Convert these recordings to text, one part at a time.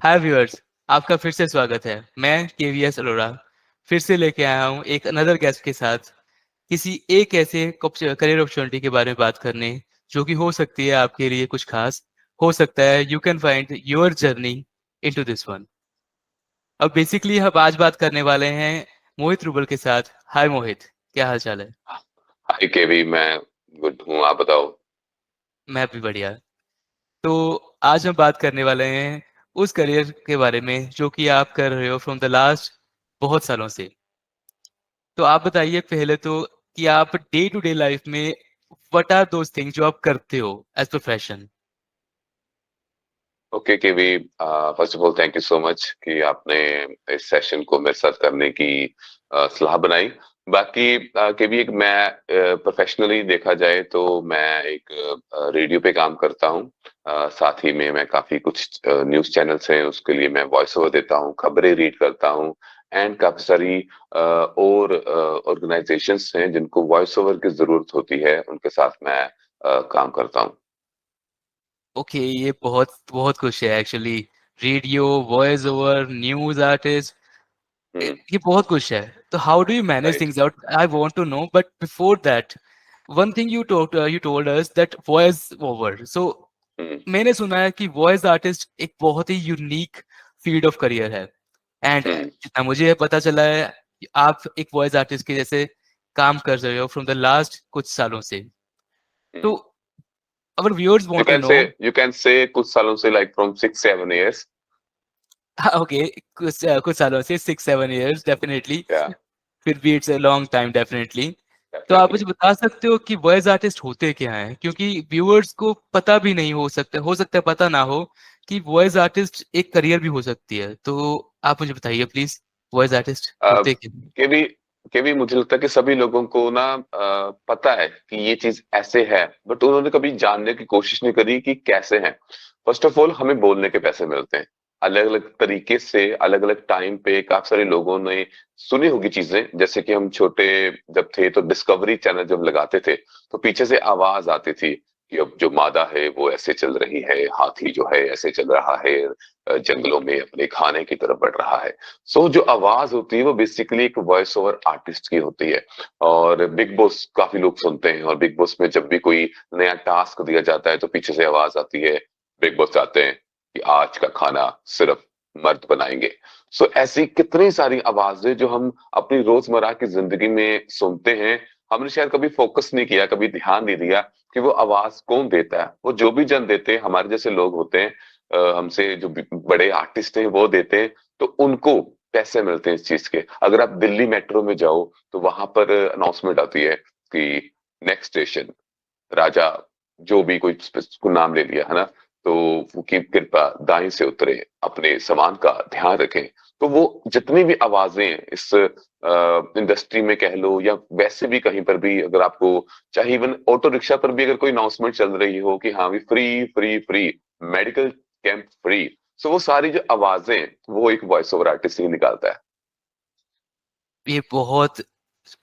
हाय viewers, आपका फिर से स्वागत है। मैं केवीएस अरोड़ा फिर से लेके आया हूँ एक अनदर गेस्ट के साथ किसी एक ऐसे करियर अपॉर्चुनिटी के बारे में बात करने जो कि हो सकती है आपके लिए कुछ खास हो सकता है। You can find your journey into this one. अब बेसिकली हम आज बात करने वाले हैं मोहित रूबल के साथ। हाय मोहित, क्या हाल चाल है? हाय केवी, मैं गुड हूँ। आप बताओ। मैं भी बढ़िया। तो आज हम बात करने वाले हैं उस करियर के बारे में जो कि आप कर रहे हो फ्रॉम द लास्ट बहुत सालों से। तो आप बताइए पहले तो कि आप डे टू डे लाइफ में व्हाट आर दोज थिंग्स जो आप करते हो as profession. Okay KV, first of all thank you so much कि आपने इस सेशन को मेरे साथ करने की सलाह बनाई। बाकी केवी, एक मैं प्रोफेशनली देखा जाए तो मैं एक रेडियो पे काम करता हूँ। साथ ही में मैं काफी कुछ न्यूज चैनल्स हैं उसके लिए मैं वॉइस ओवर देता हूँ, खबरें रीड करता हूँ। एंड काफी सारी और ऑर्गेनाइजेशंस हैं जिनको वॉइस ओवर की जरूरत होती है, उनके साथ मैं काम करता हूँ। ओके, ये बहुत बहुत कुछ है actually. Radio, voice over, news artist, hmm. ये बहुत कुछ है। तो how do you manage right. Things out? I want to know, but before that one thing you told us that voice over. So hmm. मैंने सुना है कि voice artist एक बहुत ही यूनिक फील्ड ऑफ करियर है। And hmm. जितना मुझे पता चला है कि आप एक वॉइस आर्टिस्ट के जैसे काम कर रहे हो फ्रॉम द लास्ट कुछ सालों से। तो hmm. Our viewers you want to can know. Say you can say कुछ सालों से, लाइक फ्रॉम 6-7 years। ओके, कुछ सालों से 6-7 years डेफिनेटली। या फिर भी it's a long time definitely. तो आप डेफिनेटली। मुझे बता सकते हो कि वॉइस आर्टिस्ट होते क्या हैं, क्योंकि व्यूअर्स को पता भी नहीं हो सकता है पता ना हो कि वॉइस आर्टिस्ट एक करियर भी हो सकती है। तो आप मुझे बताइए प्लीज, वॉइस आर्टिस्ट होते क्या हैं? के भी के भी मुझे लगता है कि सभी लोगों को ना पता है कि ये चीज ऐसे है, बट उन्होंने कभी जानने की कोशिश नहीं करी कि कैसे है। फर्स्ट ऑफ ऑल, हमें बोलने के पैसे मिलते हैं अलग अलग तरीके से, अलग अलग टाइम पे। काफी सारे लोगों ने सुनी होगी चीजें, जैसे कि हम छोटे जब थे तो डिस्कवरी चैनल जब लगाते थे तो पीछे से आवाज आती थी कि अब जो मादा है वो ऐसे चल रही है, हाथी जो है ऐसे चल रहा है, जंगलों में अपने खाने की तरफ बढ़ रहा है। सो जो आवाज होती है वो बेसिकली एक वॉइस ओवर आर्टिस्ट की होती है। और बिग बॉस काफी लोग सुनते हैं, और बिग बॉस में जब भी कोई नया टास्क दिया जाता है तो पीछे से आवाज आती है, बिग बॉस चाहते हैं कि आज का खाना सिर्फ मर्द बनाएंगे। सो ऐसी कितनी सारी आवाजें जो हम अपनी रोजमर्रा की जिंदगी में सुनते हैं, हमने शायद कभी फोकस नहीं किया, कभी ध्यान नहीं दिया कि वो आवाज कौन देता है। वो जो भी जन देते हैं, हमारे जैसे लोग होते हैं, हमसे जो बड़े आर्टिस्ट हैं वो देते हैं। तो उनको पैसे मिलते हैं इस चीज के। अगर आप दिल्ली मेट्रो में जाओ तो वहां पर अनाउंसमेंट आती है कि नेक्स्ट स्टेशन राजा, जो भी को नाम ले लिया है ना, तो वो की कृपा दाएं से उतरे, अपने सामान का ध्यान रखें। तो वो जितनी भी आवाजें हैं इस इंडस्ट्री में कह लो, या वैसे भी कहीं पर भी अगर आपको, चाहे इवन ऑटो रिक्शा पर भी अगर कोई अनाउंसमेंट चल रही हो कि हाँ भी free free free medical camp free, so वो सारी जो आवाजें वो एक वॉइस ओवर आर्टिस्ट ही निकालता है। ये बहुत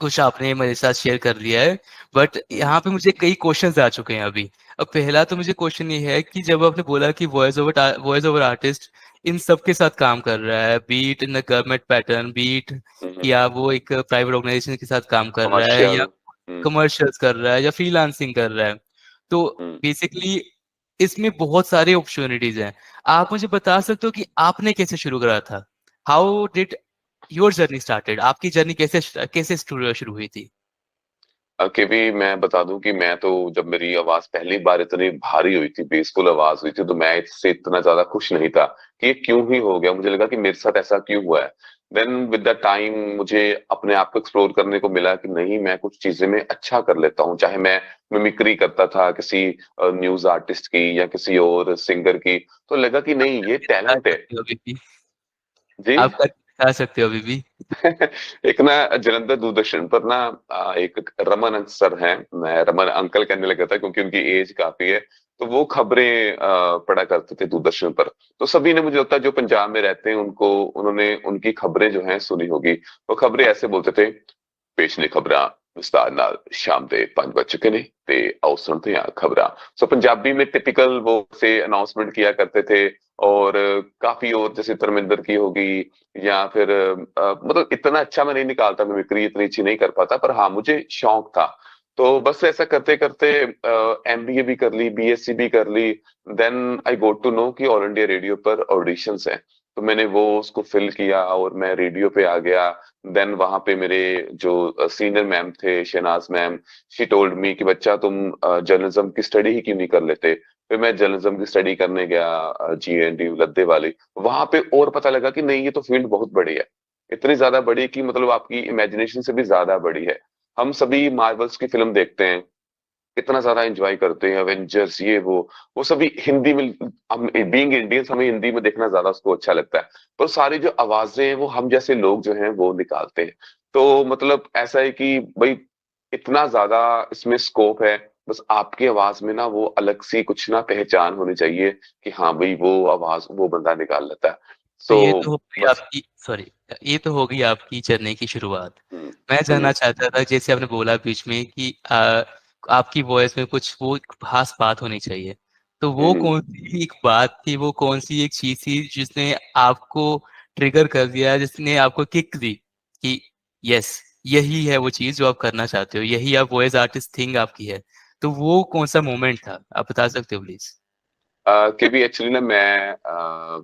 कुछ आपने मेरे साथ शेयर कर लिया है, बट हम्म। यहाँ पे मुझे कई क्वेश्चंस आ चुके हैं अभी। अब पहला तो मुझे क्वेश्चन ये है कि जब आपने बोला कि वॉइस ओवर आर्टिस्ट इन सब के साथ काम कर रहा है, beat in the government pattern, beat या वो एक प्राइवेट ऑर्गेनाइजेशन के साथ काम कर रहा है, या कमर्शियल। हम्म। कमर्शियल्स कर रहा है, या फ्रीलांसिंग कर रहा है, तो हम्म। बेसिकली इसमें बहुत सारे अपॉर्चुनिटीज हैं। आप मुझे बता सकते हो कि आपने कैसे शुरू करा था? How did your journey started? आपकी जर्नी कैसे कैसे शुरू हुई थी? कि भी मैं बता दूं कि मैं तो, जब मेरी आवाज पहली बार इतनी भारी हुई थी, बेसफुल आवाज हुई थी, तो मैं इससे इतना ज्यादा खुश नहीं था कि ये क्यों ही हो गया। मुझे लगा कि मेरे साथ ऐसा क्यों हुआ है। देन विद द टाइम मुझे अपने आप को एक्सप्लोर करने को मिला कि नहीं, मैं कुछ चीजें में अच्छा कर लेता हूँ। चाहे मैं मिमिक्री करता था किसी न्यूज आर्टिस्ट की या किसी और सिंगर की, तो लगा कि नहीं, ये बता टैलेंट है। सकते हो अभी भी? जी। आप करके बता सकते हो अभी भी? एक ना जलंधर दूरदर्शन पर ना एक रमन सर हैं, मैं रमन अंकल कहने लगा था क्योंकि उनकी एज काफी है। तो वो खबरें पढ़ा करते थे दूरदर्शन पर। तो सभी ने, मुझे लगता है जो पंजाब में रहते हैं उन्होंने उनकी खबरें जो हैं सुनी होगी। वो खबरें ऐसे बोलते थे, पेश ने खबरां, ਵਿਸਤਾਰ ਨਾਲ ਸ਼ਾਮ ਦੇ 5 बज चुके ने ते आओ सुनते हैं खबरां। सो पंजाबी में टिपिकल वो से अनाउंसमेंट किया करते थे और काफी और जैसे धर्मेंद्र की होगी या फिर मतलब इतना अच्छा मैं नहीं निकालता, मिमिक्री इतनी अच्छी नहीं कर पाता, पर हाँ मुझे शौक था। तो बस ऐसा करते करते एमबीए भी कर ली, बीएससी भी कर ली। Then I got to know कि ऑल इंडिया रेडियो पर ऑडिशंस हैं, तो मैंने वो उसको फिल किया और मैं रेडियो पे आ गया। देन वहां पे मेरे जो सीनियर मैम थे, Shahnaz ma'am, she told me कि बच्चा तुम जर्नलिज्म की स्टडी ही क्यों नहीं कर लेते। फिर मैं जर्नलिज्म की स्टडी करने गया जीएनडीयू लद्दे वाली। वहां पे और पता लगा कि नहीं, ये तो फील्ड बहुत बड़ी है, इतनी ज्यादा बड़ी कि मतलब आपकी इमेजिनेशन से भी ज्यादा बड़ी है। हम सभी मार्वल्स की फिल्म देखते हैं, इतना ज्यादा एंजॉय करते हैं, एवेंजर्स ये वो सभी हिंदी में। हम बीइंग इंडियंस, हमें हिंदी में देखना ज्यादा उसको अच्छा लगता है। पर सारी जो आवाजें हैं वो हम जैसे लोग जो हैं वो निकालते हैं। तो मतलब ऐसा है कि भाई इतना ज्यादा इसमें स्कोप है, बस आपकी आवाज में ना वो अलग सी कुछ ना पहचान होनी चाहिए कि हाँ भाई वो आवाज वो बंदा निकाल लेता है। तो सो ये तो हो गई बस। आपकी सॉरी ये तो हो गई आपकी जर्नी की शुरुआत। हम्म। मैं हम्म। जानना चाहता था जैसे आपने बोला बीच में कि आपकी वॉइस में कुछ वो एक खास बात होनी चाहिए। तो वो हम्म। कौन-सी एक बात थी, वो कौन-सी एक चीज़ थी जिसने आपको ट्रिगर कर दिया, जिसने आपको किक दी कि यस, यही है वो चीज़ जो आप करना चाहते हो, यही आप वॉइस आर्टिस्ट थिंग आपकी है। तो वो कौन-सा मोमेंट था? आप बता सकते हो प्लीज़? कि भी एक्चुअली ना मैं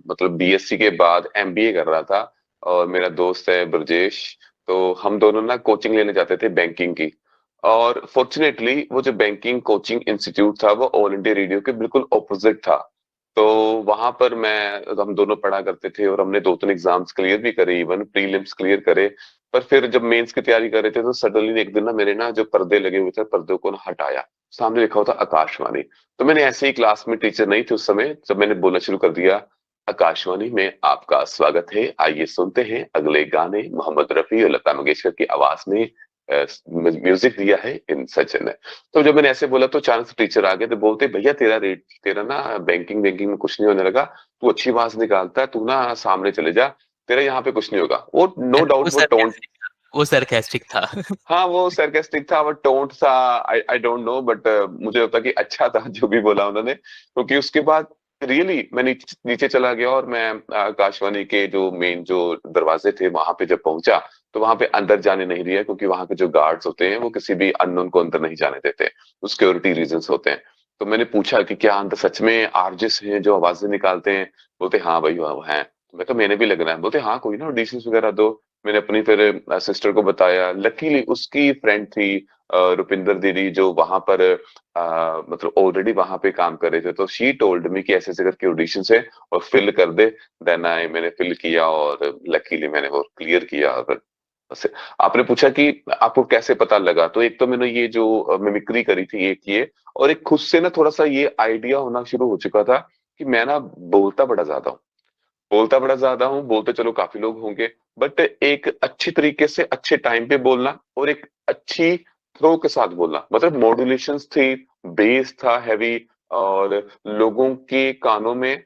मतलब बीएससी के बाद एमबीए कर रहा था और मेरा दोस्त है ब्रजेश। तो हम दोनों ना कोचिंग लेने जाते थे बैंकिंग की। और फॉर्चुनेटली वो जो बैंकिंग कोचिंग इंस्टीट्यूट था वो ऑल इंडिया रेडियो के बिल्कुल ऑपोजिट था। तो वहां पर हम दोनों पढ़ा करते थे और हमने 2-3 एग्जाम्स क्लियर भी करे, इवन प्रीलिम्स क्लियर करे। पर फिर जब मेंस की तैयारी कर रहे थे तो सडनली एक दिन ना मेरे ना जो पर्दे लगे हुए थे, पर्दों को ना हटाया, सामने लिखा हुआ था आकाशवाणी। तो मैंने ऐसे ही, क्लास में टीचर नहीं थे उस समय, जब मैंने बोलना शुरू कर दिया, आकाशवाणी में आपका स्वागत है, आइए सुनते हैं अगले गाने, मोहम्मद रफी और लता मंगेशकर की आवाज में म्यूजिक दिया है इन सचिन ने। तो जब मैंने ऐसे बोला तो अचानक से टीचर आ गए, तो बोलते भैया तेरा रेट, तेरा ना बैंकिंग बैंकिंग में कुछ नहीं होने लगा, तू अच्छी आवाज निकालता है, तू ना सामने चले जा, तेरा यहाँ पे कुछ नहीं होगा। वो नो वो डाउट वो टोन। सरकास्टिक था वो सरकास्टिक था। हाँ वो सरकास्टिक था, वो टोंट था। आई डोंट नो, बट मुझे लगता कि अच्छा था जो भी बोला उन्होंने, क्योंकि उसके बाद रियली मैं नीचे नीचे चला गया और मैं आकाशवाणी के जो मेन जो दरवाजे थे वहां पे जब पहुंचा, तो वहां पे अंदर जाने नहीं दिया, क्योंकि वहां के जो गार्ड्स होते हैं वो किसी भी अननोन को अंदर नहीं जाने देते, सिक्योरिटी रीजंस होते हैं। तो मैंने पूछा कि क्या अंदर सच में आरजेस हैं जो आवाजें निकालते हैं। बोलते हाँ भाई वो हैं। मैं कहा मैंने भी लगना है। बोलते हाँ कोई ना ऑडिशंस वगैरह दो। मैंने अपनी फिर सिस्टर को बताया, लकीली उसकी फ्रेंड थी रुपिंदर दीदी, जो वहां पर मतलब ऑलरेडी वहां पे काम कर रहे थे। तो शी टोल्ड मी कि ऐसे ऐसे करके ऑडिशन है और फिल कर दे। देन आई मैंने फिल किया और लकीली मैंने वो क्लियर किया। और बस। आपने पूछा कि आपको कैसे पता लगा, तो एक तो मैंने ये जो मिमिक्री करी थी एक ये, और एक खुद से ना थोड़ा सा ये आइडिया होना शुरू हो चुका था कि मैं ना बोलता बड़ा ज्यादा हूँ, बोलते चलो काफी लोग होंगे, बट एक अच्छी तरीके से अच्छे टाइम पे बोलना और एक अच्छी थ्रो के साथ बोलना, मतलब मॉड्यूलेशंस थी, बेस था हैवी, और लोगों के कानों में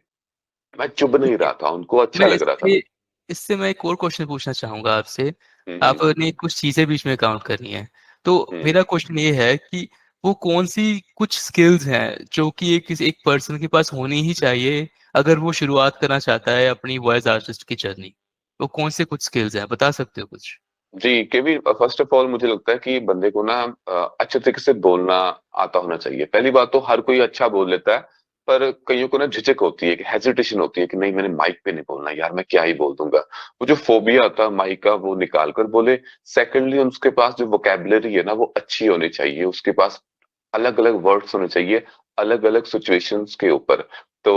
मैं चुभ ठीक नहीं है, रहा था, उनको अच्छा मैं लग रहा था। इससे इससे मैं एक और क्वेश्चन पूछना चाहूँगा आपसे। हम्म। आपने कुछ चीज़ें बीच में काउंट करनी है। तो हम्म। मेरा क्वेश्चन ये है कि वो कौन-सी कुछ स्किल्स हैं जो कि एक पर्सन के पास होनी ही चाहिए अगर वो शुरुआत करना चाहता है अपनी वॉइस आर्टिस्ट की जर्नी? वो कौन से कुछ स्किल्स हैं? बता सकते हो कुछ? जी, केवी फर्स्ट ऑफ ऑल मुझे लगता है कि बंदे को ना अच्छे तरीके से बोलना आता होना चाहिए। पहली बात तो हर कोई अच्छा बोल लेता है, पर कइयों को ना झिझक होती है, कि हेजिटेशन होती है कि नहीं मैंने माइक पे नहीं बोलना यार, मैं क्या ही बोल दूंगा। वो जो फोबिया होता है माइक का, वो निकाल कर बोले। सेकंडली उसके पास जो वोकेबलरी है ना वो अच्छी होनी चाहिए, उसके पास अलग अलग वर्ड्स होने चाहिए, अलग अलग सिचुएशंस के ऊपर। तो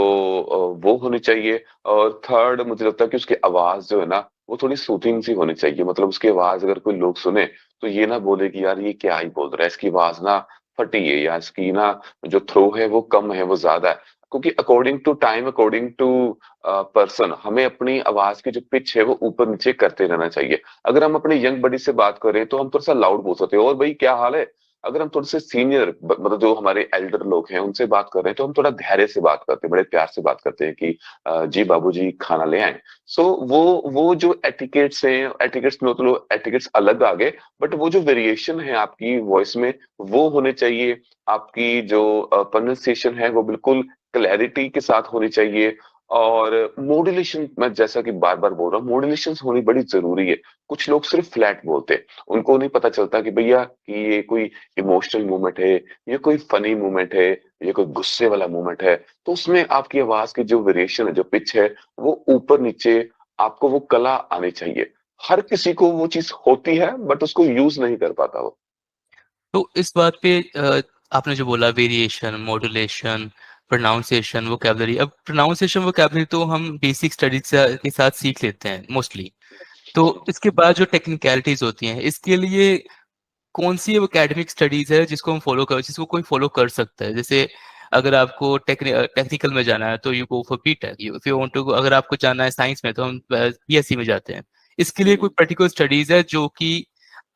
वो होनी चाहिए। और थर्ड मुझे लगता है कि उसकी आवाज जो है ना वो थोड़ी सूथिंग सी होनी चाहिए, मतलब उसकी आवाज अगर कोई लोग सुने तो ये ना बोले कि यार ये क्या ही बोल रहा है, इसकी आवाज ना फटी है, या इसकी ना जो थ्रो है वो कम है, वो ज्यादा है। क्योंकि according to time, according to person, हमें अपनी आवाज की जो पिच है वो ऊपर नीचे करते रहना चाहिए। अगर हम अपने यंग बडी से बात करें तो हम थोड़ा सा लाउड बोल सकते हैं, और भाई क्या हाल है, अगर हम थोड़े से सीनियर मतलब जो हमारे एल्डर लोग हैं उनसे बात कर रहे हैं तो हम थोड़ा धैर्य से बात करते हैं, बड़े प्यार से बात करते हैं कि जी बाबूजी खाना ले आए। सो वो जो एटिकेट्स हैं, एटिकेट्स में मतलब एटिकेट्स अलग आ गए, बट वो जो वेरिएशन है आपकी वॉइस में वो होने चाहिए। आपकी जो प्रोनाउंसिएशन है वो बिल्कुल क्लैरिटी के साथ होनी चाहिए। और मॉड्यूलेशन, मैं जैसा कि बार बार बोल रहा हूँ, मॉड्यूलेशन होनी बड़ी जरूरी है। कुछ लोग सिर्फ फ्लैट बोलते हैं, उनको नहीं पता चलता कि भैया कि ये कोई इमोशनल मूवमेंट है, ये कोई फनी मूवमेंट है, ये कोई गुस्से वाला मूवमेंट है। तो उसमें आपकी आवाज की जो वेरिएशन है, जो पिच है, वो ऊपर नीचे, आपको वो कला आनी चाहिए। हर किसी को वो चीज होती है बट उसको यूज नहीं कर पाता वो। तो इस बात पे आपने जो बोला वेरिएशन, मॉड्यूलेशन, प्रोनाउंसिएशन, वोकैब्युलरी। अब प्रोनाउंसिएशन, वोकैब्युलरी तो हम बेसिक स्टडीज के साथ सीख लेते हैं मोस्टली। तो इसके बाद जो टेक्निकलिटीज होती हैं, इसके लिए कौन सी वो एकेडमिक स्टडीज है जिसको हम फॉलो कर जिसको कोई फॉलो कर सकता है? जैसे अगर आपको टेक्निकल में जाना है तो you go for BTech, if you want to, अगर आपको जाना है साइंस में तो हम बीएससी में जाते हैं। इसके लिए कोई पर्टिकुलर स्टडीज है जो कि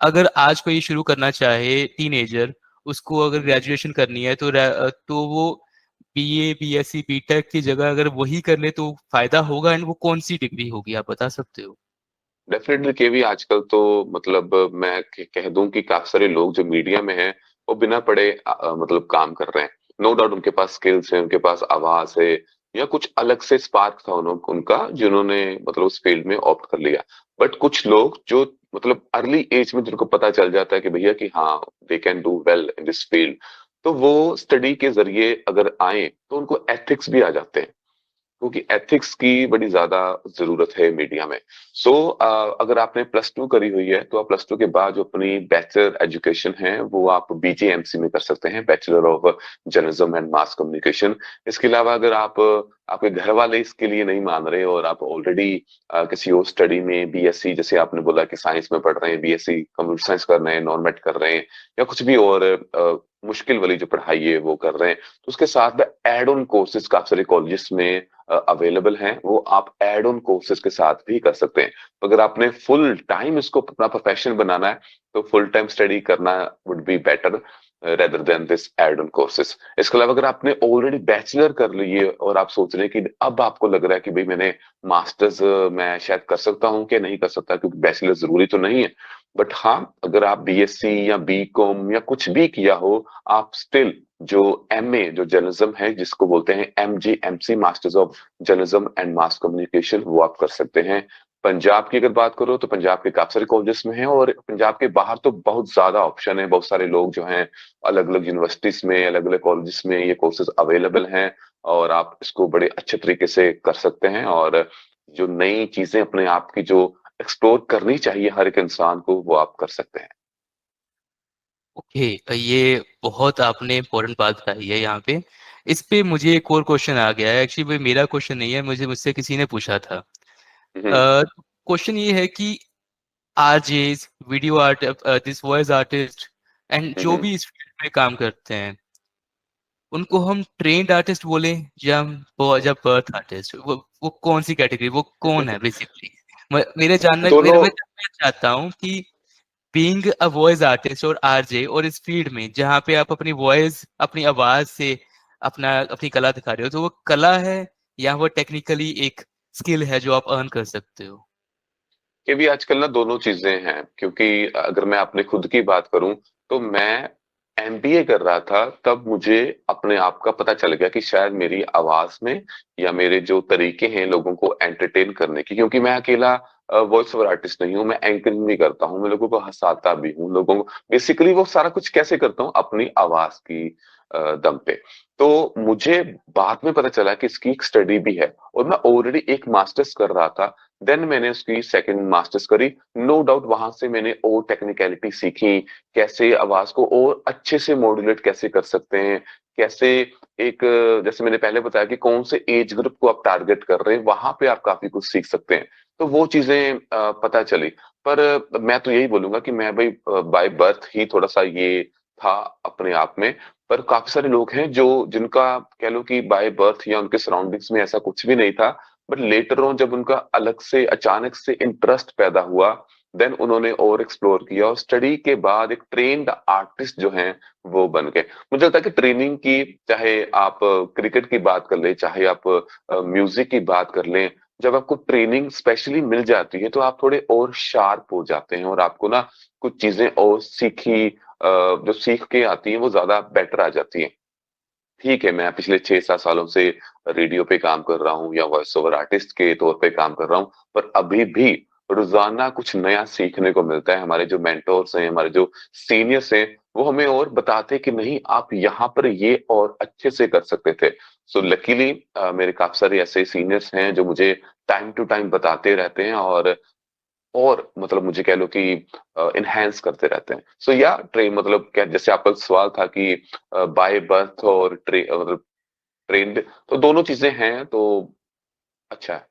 अगर आज कोई शुरू करना चाहे टीनेजर, उसको अगर ग्रेजुएशन करनी है तो वो बीए, बीएससी, बीटेक की जगह अगर वही कर ले तो फायदा होगा, एंड वो कौन सी डिग्री होगी, आप बता सकते हो? डेफिनेटली केवी आजकल तो मतलब मैं कह दूं कि काफी सारे लोग जो मीडिया में हैं वो बिना पढ़े मतलब काम कर रहे हैं। नो डाउट उनके पास स्किल्स है, उनके पास आवाज है, या कुछ अलग से स्पार्क था उनका जिन्होंने मतलब उस फील्ड में ऑप्ट कर लिया। बट कुछ लोग जो मतलब अर्ली एज में जिनको पता चल जाता है कि भैया कि हाँ they can do well in this field, तो वो स्टडी के जरिए अगर आए तो उनको एथिक्स भी आ जाते हैं, क्योंकि एथिक्स की बड़ी ज्यादा जरूरत है मीडिया में। सो अगर आपने प्लस टू करी हुई है तो आप प्लस टू के बाद जो अपनी बैचलर एजुकेशन है वो आप बीजेएमसी में कर सकते हैं, bachelor of journalism and mass communication. इसके अलावा अगर आप आपके घर वाले इसके लिए नहीं मान रहे और आप ऑलरेडी किसी और स्टडी में बीएससी, जैसे आपने बोला कि साइंस में पढ़ रहे हैं, बीएससी कंप्यूटर साइंस कर रहे हैं, नॉन मेट कर रहे हैं, या कुछ भी और मुश्किल वाली जो पढ़ाई है वो कर रहे हैं, तो उसके साथ में एड ऑन कोर्सेज काफी सारे कॉलेजेस में अवेलेबल हैं, वो आप एड ऑन कोर्सेज के साथ भी कर सकते हैं। तो अगर आपने फुल टाइम इसको अपना प्रोफेशन बनाना है तो फुल टाइम स्टडी करना would be better rather than this add on courses. इसके अलावा अगर आपने ऑलरेडी बैचलर कर ली है और आप सोच रहे हैं कि अब आपको लग रहा है कि भाई मैंने मास्टर्स मैं शायद कर सकता हूँ कि नहीं कर सकता, क्योंकि बैचलर जरूरी तो नहीं है, बट हाँ अगर आप बीएससी या बीकॉम या कुछ भी किया हो, आप स्टिल जो एमए जो जर्नलिज्म है जिसको बोलते हैं MGMC, masters of journalism and mass communication, वो आप कर सकते हैं। पंजाब की अगर बात करो तो पंजाब के काफी सारे कॉलेजेस में है, और पंजाब के बाहर तो बहुत ज्यादा ऑप्शन है, बहुत सारे लोग जो हैं अलग अलग यूनिवर्सिटीज में, अलग अलग कॉलेजेस में ये कोर्सेज अवेलेबल हैं, और आप इसको बड़े अच्छे तरीके से कर सकते हैं। और जो नई चीजें अपने आप की जो एक्सप्लोर करनी चाहिए हर एक इंसान को, वो आप कर सकते हैं। ओके, ये बहुत आपने इम्पोर्टेंट बात बताई है यहाँ पे। इस पे मुझे एक और क्वेश्चन आ गया है, एक्चुअली वो मेरा क्वेश्चन नहीं है, मुझसे किसी ने पूछा था। हम्म। क्वेश्चन ये है कि RJs, video art, this voice artist, and जो हम्म। भी इस फील्ड में काम करते हैं, उनको हम ट्रेंड आर्टिस्ट बोले या या बर्थ आर्टिस्ट, वो कौन सी कैटेगरी, वो कौन है बेसिकली? दोनों। मैं जानना चाहता हूँ कि बीइंग अ वॉइस आर्टिस्ट और आरजे, और इस फील्ड में जहाँ पे आप अपनी वॉइस, अपनी आवाज से अपनी कला दिखा रहे हो, तो वो कला है या वो टेक्निकली एक स्किल है जो आप अर्न कर सकते हो? ये भी आजकल ना दोनों चीजें हैं, क्योंकि अगर मैं अपने खुद की बात करूं तो मैं एमबीए कर रहा था तब मुझे अपने आप का पता चल गया कि शायद मेरी आवाज में या मेरे जो तरीके हैं लोगों को एंटरटेन करने की, क्योंकि मैं अकेला वॉइस ओवर आर्टिस्ट नहीं हूँ, मैं एंकरिंग भी करता हूँ, मैं लोगों को हंसाता भी हूँ, लोगों को बेसिकली वो सारा कुछ कैसे करता हूँ अपनी आवाज की दम पे। तो मुझे बाद में पता चला कि इसकी एक स्टडी भी है, और मैं ऑलरेडी एक मास्टर्स कर रहा था, देन मैंने उसकी सेकंड मास्टर्स करी। नो डाउट वहां से मैंने और टेक्निकलिटी सीखी, कैसे आवाज को और अच्छे से मॉड्यूलेट कैसे कर सकते हैं, कैसे एक जैसे मैंने पहले बताया कि कौन से एज ग्रुप को आप टारगेट कर रहे हैं, वहां पे आप काफी कुछ सीख सकते हैं। तो वो चीजें पता चली। पर मैं तो यही बोलूंगा कि मैं भाई बाय बर्थ ही थोड़ा सा ये था अपने आप में। पर काफी सारे लोग हैं जो जिनका कह लो कि बाय बर्थ या उनके सराउंडिंग्स में ऐसा कुछ भी नहीं था, बट लेटर ऑन जब उनका अलग से अचानक से इंटरेस्ट पैदा हुआ, देन उन्होंने और एक्सप्लोर किया और स्टडी के बाद एक ट्रेन्ड आर्टिस्ट जो हैं वो बन गए। मुझे लगता है कि ट्रेनिंग की, चाहे आप क्रिकेट की बात कर लें, चाहे आप म्यूजिक की बात कर लें, जब आपको ट्रेनिंग स्पेशली मिल जाती है तो आप थोड़े और शार्प हो जाते हैं और आपको ना कुछ चीजें और जो सीख के आती हैं वो ज्यादा बेटर आ जाती हैं। ठीक है, मैं पिछले 6-7 सालों से रेडियो पे काम कर रहा हूँ या वॉइस ओवर आर्टिस्ट के तौर पे काम कर रहा हूँ, पर अभी भी रोज़ाना कुछ नया सीखने को मिलता है। हमारे जो मेंटोर्स हैं, हमारे जो सीनियर्स हैं, वो हमें और बताते हैं कि नहीं, आप यहाँ पर ये और अच्छे से कर सकते थे। सो लकीली मेरे काफ़ी सारे ऐसे सीनियर्स हैं जो मुझे टाइम टू टाइम बताते रहते हैं और मतलब मुझे कह लो कि एनहांस करते रहते हैं। सो या ट्रेन मतलब क्या, जैसे आपका सवाल था कि बाय बर्थ और मतलब ट्रेन्ड, तो दोनों चीजें हैं तो अच्छा है।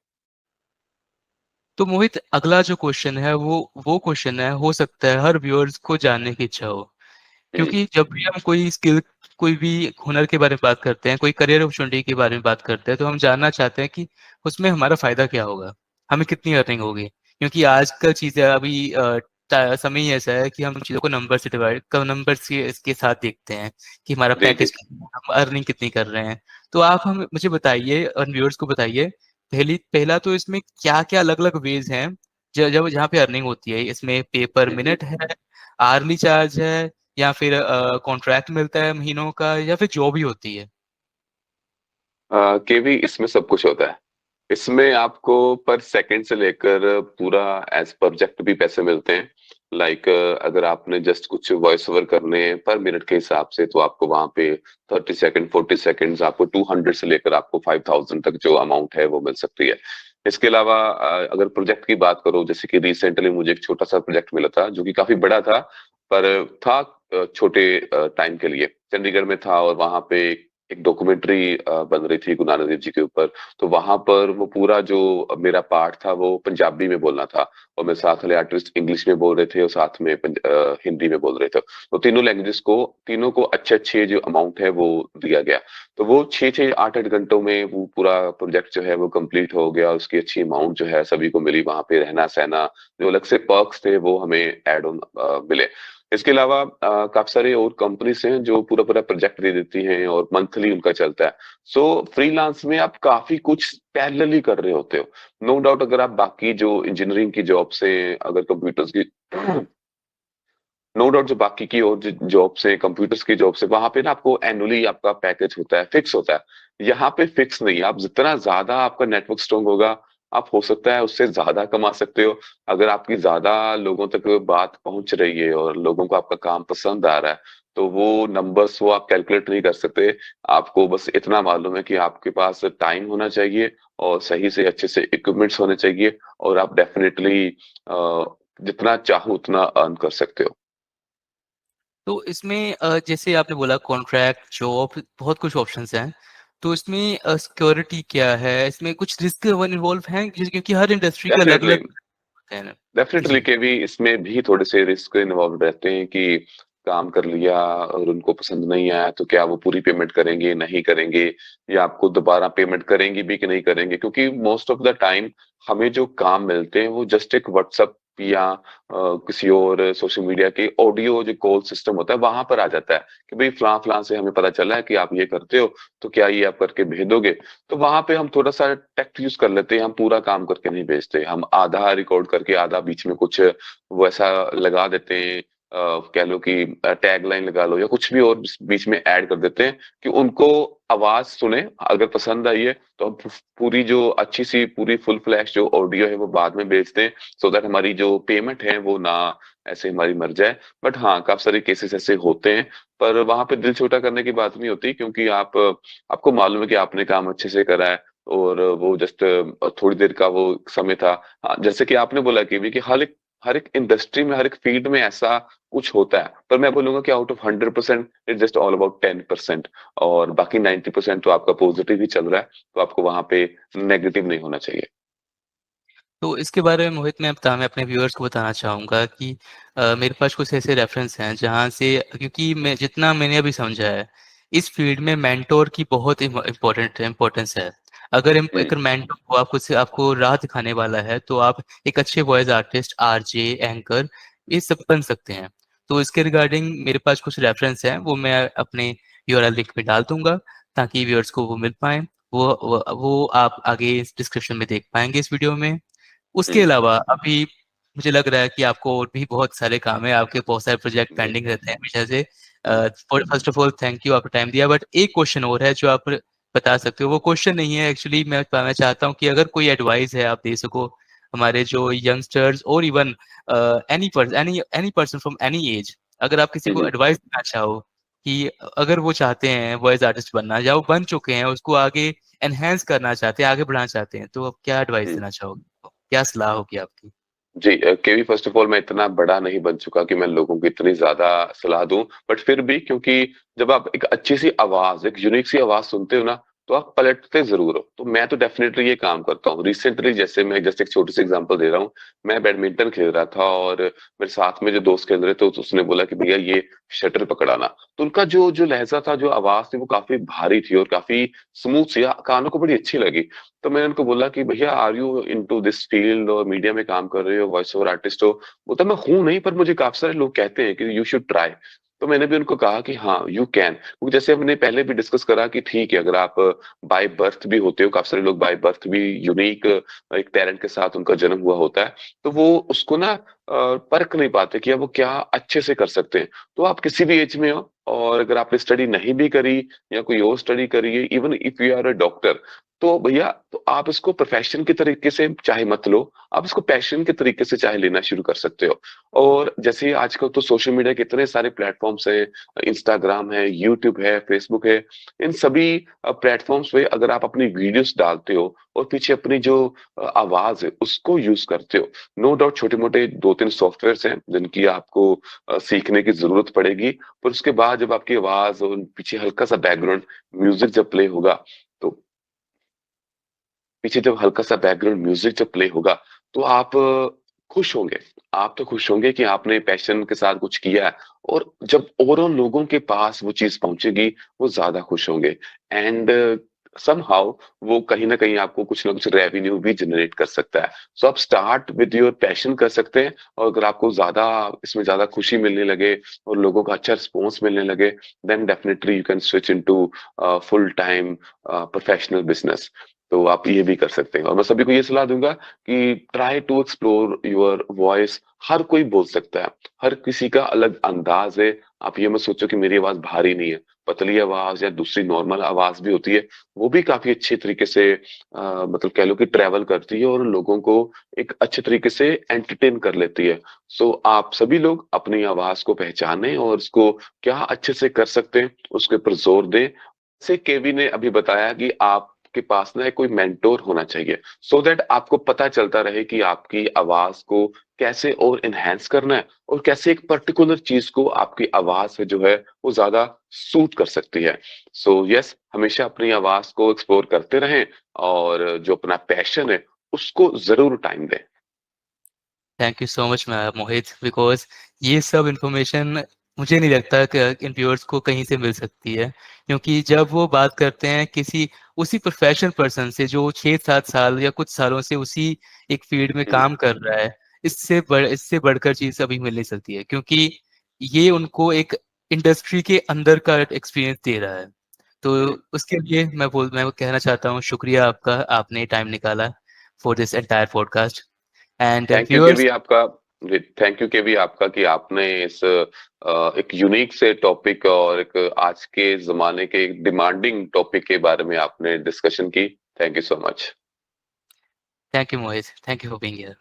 तो मोहित, अगला जो क्वेश्चन है वो क्वेश्चन है, हो सकता है हर व्यूअर्स को जानने की इच्छा हो। हम्म। क्योंकि जब भी हम कोई स्किल, कोई भी हुनर के बारे में बात करते हैं, कोई करियर अपॉर्चुनिटी के बारे में बात करते हैं, तो हम जानना चाहते हैं कि उसमें हमारा फायदा क्या होगा, हमें कितनी अर्निंग होगी। क्योंकि आजकल चीजें अभी समय ही ऐसा है कि हम चीजों को नंबर से डिवाइड कर, नंबर से इसके साथ देखते हैं कि हमारा जी जी। पैकेज कितना है, हम अर्निंग कितनी कर रहे हैं। तो आप हम मुझे बताइए और व्यूअर्स को बताइए, पहला तो इसमें क्या क्या अलग अलग वेज हैं जब जहाँ पे अर्निंग होती है। इसमें पे पर हम्म। मिनट है, आर्ली चार्ज है, या फिर कॉन्ट्रैक्ट मिलता है महीनों का, या फिर जॉब ही होती है? केवी इसमें सब कुछ होता है। इसमें आपको पर सेकंड से लेकर पूरा एज प्रोजेक्ट भी पैसे मिलते हैं। लाइक अगर आपने जस्ट कुछ वॉइस ओवर करने हैं पर मिनट के हिसाब से, तो आपको वहां पे 30 सेकंड 40 सेकंड, आपको 200 से लेकर आपको 5000 तक जो अमाउंट है वो मिल सकती है। इसके अलावा अगर प्रोजेक्ट की बात करो, जैसे कि रिसेंटली मुझे एक छोटा सा प्रोजेक्ट मिला था जो कि काफी बड़ा था, पर था छोटे टाइम के लिए। चंडीगढ़ में था और वहां पे एक डॉक्यूमेंट्री बन रही थी गुरु नानक देव जी के ऊपर। तो वहां पर वो पूरा जो मेरा पार्ट था वो पंजाबी में बोलना था, और मेरे साथ वाले आर्टिस्ट इंग्लिश में बोल रहे थे और साथ में हिंदी में बोल रहे थे। तो तीनों लैंग्वेजेस को, तीनों को अच्छे अच्छे जो अमाउंट है वो दिया गया। तो वो 6-6 8-8 घंटों में वो पूरा प्रोजेक्ट जो है वो कंप्लीट हो गया। उसकी अच्छी अमाउंट जो है सभी को मिली। वहां पे रहना सहना, जो अलग से पर्क्स थे वो हमें एड ऑन मिले। इसके अलावा काफी सारे और कंपनीज हैं जो पूरा पूरा प्रोजेक्ट दे देती हैं और मंथली उनका चलता है। सो फ्रीलांस में आप काफी कुछ पैरेलली कर रहे होते हो। नो डाउट, अगर आप बाकी जो इंजीनियरिंग की जॉब से, अगर कंप्यूटर्स की नो डाउट, जो बाकी की और जो जॉब से, कंप्यूटर्स की जॉब से, वहां पे ना आपको एनुअली आपका पैकेज होता है, फिक्स होता है। यहाँ पे फिक्स नहीं है। आप जितना ज्यादा आपका नेटवर्क स्ट्रांग होगा, आप हो सकता है उससे ज्यादा कमा सकते हो। अगर आपकी ज्यादा लोगों तक बात पहुंच रही है और लोगों को आपका काम पसंद आ रहा है, तो वो नंबर्स वो आप कैलकुलेट नहीं कर सकते। आपको बस इतना मालूम है कि आपके पास टाइम होना चाहिए और सही से अच्छे से इक्विपमेंट्स होने चाहिए, और आप डेफिनेटली जितना चाहो उतना अर्न कर सकते हो। तो इसमें जैसे आपने बोला कॉन्ट्रैक्ट, जॉब, बहुत कुछ ऑप्शंस हैं। तो इसमें सिक्योरिटी क्या है, इसमें कुछ रिस्क इन्वॉल्व हैं, क्योंकि हर इंडस्ट्री का अलग डेफिनेटली। अलग होते हैं ना। डेफिनेटली जी। के भी इसमें भी थोड़े से रिस्क इन्वॉल्व रहते हैं कि काम कर लिया और उनको पसंद नहीं आया तो क्या वो पूरी पेमेंट करेंगे, नहीं करेंगे, या आपको दोबारा पेमेंट करेंगे भी कि नहीं करेंगे। क्योंकि मोस्ट ऑफ द टाइम हमें जो काम मिलते हैं वो जस्ट एक व्हाट्सएप या किसी और सोशल मीडिया के ऑडियो जो कॉल सिस्टम होता है वहां पर आ जाता है कि भाई फलां फलां से हमें पता चला है कि आप ये करते हो, तो क्या ये आप करके भेज दोगे। तो वहां पे हम थोड़ा सा टेक्ट यूज कर लेते हैं। हम पूरा काम करके नहीं भेजते, हम आधा रिकॉर्ड करके आधा बीच में कुछ वैसा लगा देते हैं। कह लो कि टैग लाइन लगा लो या कुछ भी और बीच में ऐड कर देते हैं कि उनको आवाज सुने। अगर पसंद आई है तो हम पूरी जो अच्छी सी पूरी फुल फ्लैश जो ऑडियो है वो बाद में भेजते हैं, सो दैट हमारी जो पेमेंट है वो ना ऐसे हमारी मर जाए। बट हाँ, काफी सारे केसेस ऐसे होते हैं, पर वहां पे दिल छोटा करने की बात नहीं होती, क्योंकि आपको मालूम है कि आपने काम अच्छे से करा है और वो जस्ट थोड़ी देर का वो समय था। हाँ, जैसे कि आपने बोला कि भी कि हर एक इंडस्ट्री में, हर एक फील्ड में ऐसा कुछ होता है, पर मैं बोलूंगा कि out of 100% it just all about 10%, और बाकी 90% तो आपका पॉजिटिव ही चल रहा है। तो आपको वहां पे नेगेटिव नहीं होना चाहिए। तो इसके बारे में मोहित, मैं अपने व्यूअर्स को बताना चाहूँगा कि मेरे पास कुछ ऐसे रेफरेंस हैं जहाँ से, क्योंकि मैं जितना मैंने अभी समझा है, इस फील्ड में मेंटोर की बहुत इम्पोर्टेंस है। अगर हुँ, अगर मेंटर को आपको राह दिखाने वाला है, तो आप एक अच्छे वॉइस आर्टिस्ट, आरजे, एंकर ये सब बन सकते हैं। तो इसके रिगार्डिंग मेरे पास कुछ रेफरेंस हैं, वो मैं अपने यूआरएल लिंक में डाल दूँगा ताकि व्यूअर्स को वो मिल पाएँ। वो आप आगे इस डिस्क्रिप्शन में देख पाएँगे इस वीडियो में। उसके हुँ, अलावा अभी मुझे लग रहा है कि आपको और भी बहुत सारे काम है, आपके बहुत सारे प्रोजेक्ट जी, पेंडिंग रहते हैं हमेशा से। हुँ, first of all thank you, आपने टाइम दिया। बट एक क्वेश्चन और है जो आप बता सकते हो। वो क्वेश्चन नहीं है एक्चुअली, मैं चाहता हूँ कि अगर कोई एडवाइस है आप दे सको हमारे जो यंगस्टर्स और even any person from any as, अगर आप किसी हुँ, को हुँ, एडवाइस देना चाहो कि अगर वो चाहते हैं वॉइस आर्टिस्ट बनना या वो बन चुके हैं, उसको आगे एनहांस करना चाहते हैं, आगे बढ़ाना चाहते हैं, तो आप क्या एडवाइस हुँ। देना चाहोगे? क्या सलाह होगी आपकी? जी केवी फ़र्स्ट ऑफ़ ऑल मैं इतना बड़ा नहीं बन चुका कि मैं लोगों को इतनी ज़्यादा सलाह दूँ, बट फिर भी क्योंकि जब आप एक अच्छी-सी आवाज़, एक यूनिक सी आवाज़ सुनते हो ना, तो आप पलटते ज़रूर हो। तो मैं तो डेफ़िनेटली ये काम करता हूँ। रिसेंटली जैसे मैं जस्ट एक छोटी-सी एग्ज़ाम्पल दे रहा हूँ, मैं बैडमिंटन खेल रहा था और मेरे साथ में जो दोस्त खेल रहे थे, तो उसने बोला कि भैया ये शटल पकड़ाना। तो उनका जो जो लहज़ा था, जो आवाज़ थी, वो काफ़ी भारी थी और काफ़ी स्मूथ सी कानों को बड़ी अच्छी लगी। तो मैंने उनको बोला कि भैया are you into this field और मीडिया में काम कर रहे हो, वॉइस ओवर आर्टिस्ट हो? बोलता मैं हूँ नहीं पर मुझे काफ़ी सारे लोग कहते हैं कि यू शुड ट्राई। तो मैंने भी उनको कहा कि हाँ, यू कैन क्योंकि जैसे हमने पहले भी डिस्कस करा कि ठीक है अगर आप बाय बर्थ भी होते हो, काफ़ी सारे लोग बाय बर्थ भी यूनिक एक टैलेंट के साथ उनका जन्म हुआ होता है, तो वो उसको ना परख नहीं पाते कि अब वो क्या अच्छे से कर सकते हैं। तो आप किसी भी एज में हो और अगर आपने स्टडी नहीं भी करी या कोई और स्टडी करी है, even if you are a doctor तो भैया तो आप इसको प्रोफेशन के तरीके से चाहे मत लो, आप इसको पैशन के तरीके से चाहे लेना शुरू कर सकते हो। और जैसे आजकल तो सोशल मीडिया के इतने सारे प्लेटफ़ॉर्म्स हैं, इंस्टाग्राम है, यूट्यूब है, फेसबुक है, इन सभी प्लेटफ़ॉर्म्स पे अगर आप अपनी वीडियोज़ डालते हो और पीछे अपनी जो आवाज़ है, उसको यूज़ करते हो, नो डाउट छोटे-मोटे 2-3 सॉफ्टवेयर्स हैं, जिनकी आपको सीखने की ज़रूरत पड़ेगी, पर उसके बाद जब आपकी आवाज़ और पीछे हल्का-सा बैकग्राउंड म्यूज़िक जब प्ले होगा, तो पीछे जब हल्का-सा बैकग्राउंड म्यूज़िक जब प्ले होगा, तो आप खुश होंगे। आप तो खुश होंगे कि आपने पैशन के साथ कुछ किया है और जब ओवरऑल लोगों के पास वो चीज़ पहुँचेगी, वो ज़्यादा खुश होंगे एंड समहाउ वो कहीं न कहीं आपको कुछ न कुछ रेवेन्यू भी जनरेट कर सकता है। सो आप स्टार्ट विद योर पैशन कर सकते हैं और अगर आपको ज़्यादा इसमें ज़्यादा खुशी मिलने लगे और लोगों का अच्छा रिस्पॉन्स मिलने लगे, then definitely you can switch into full time professional business. तो आप ये भी कर सकते हैं और मैं सभी को ये सलाह दूँगा कि try to explore your voice हर कोई बोल सकता है, हर किसी का अलग अंदाज़ है। आप ये मत सोचो कि मेरी आवाज़ भारी नहीं है, पतली आवाज़ या दूसरी नॉर्मल आवाज़ भी होती है, वो भी काफ़ी अच्छे तरीके से मतलब कह लो कि ट्रैवल करती है और लोगों को एक अच्छे तरीके से एंटरटेन कर लेती है। सो आप सभी लोग अपनी आवाज़ को पहचानें और उसको क्या अच्छे से कर सकते हैं, उसके ऊपर ज़ोर दें। जैसे केवी ने अभी बताया कि आपके पास ना एक कोई मेंटोर होना चाहिए सो दैट आपको पता चलता रहे कि आपकी आवाज को कैसे और एनहांस करना है और कैसे एक पर्टिकुलर चीज को आपकी आवाज से जो है वो ज्यादा सूट कर सकती है। सो यस हमेशा अपनी आवाज को एक्सप्लोर करते रहें और जो अपना पैशन है उसको जरूर टाइम दें। Thank you so much Mohit, because ये सब इन्फॉर्मेशन मुझे नहीं लगता कि इन व्यूअर्स को कहीं से मिल सकती है। क्योंकि जब वो बात करते हैं किसी उसी प्रोफेशनल पर्सन से जो 6-7 साल या कुछ सालों से उसी एक फील्ड में हम्म, काम कर रहा है, इससे बढ़कर चीज़ अभी मिल नहीं सकती है। क्योंकि ये उनको एक इंडस्ट्री के अंदर का एक्सपीरियंस दे रहा है। तो हम्म। उसके लिए मैं वो कहना चाहता हूँ, शुक्रिया आपका, आपने टाइम निकाला for this entire podcast. And thank you viewers, केवी आपका। थैंक यू केवी आपका कि आपने इस एक यूनिक से टॉपिक और एक आज के जमाने के एक डिमांडिंग टॉपिक के बारे में आपने डिस्कशन की। Thank you so much. thank you, Mohit. Thank you for being here.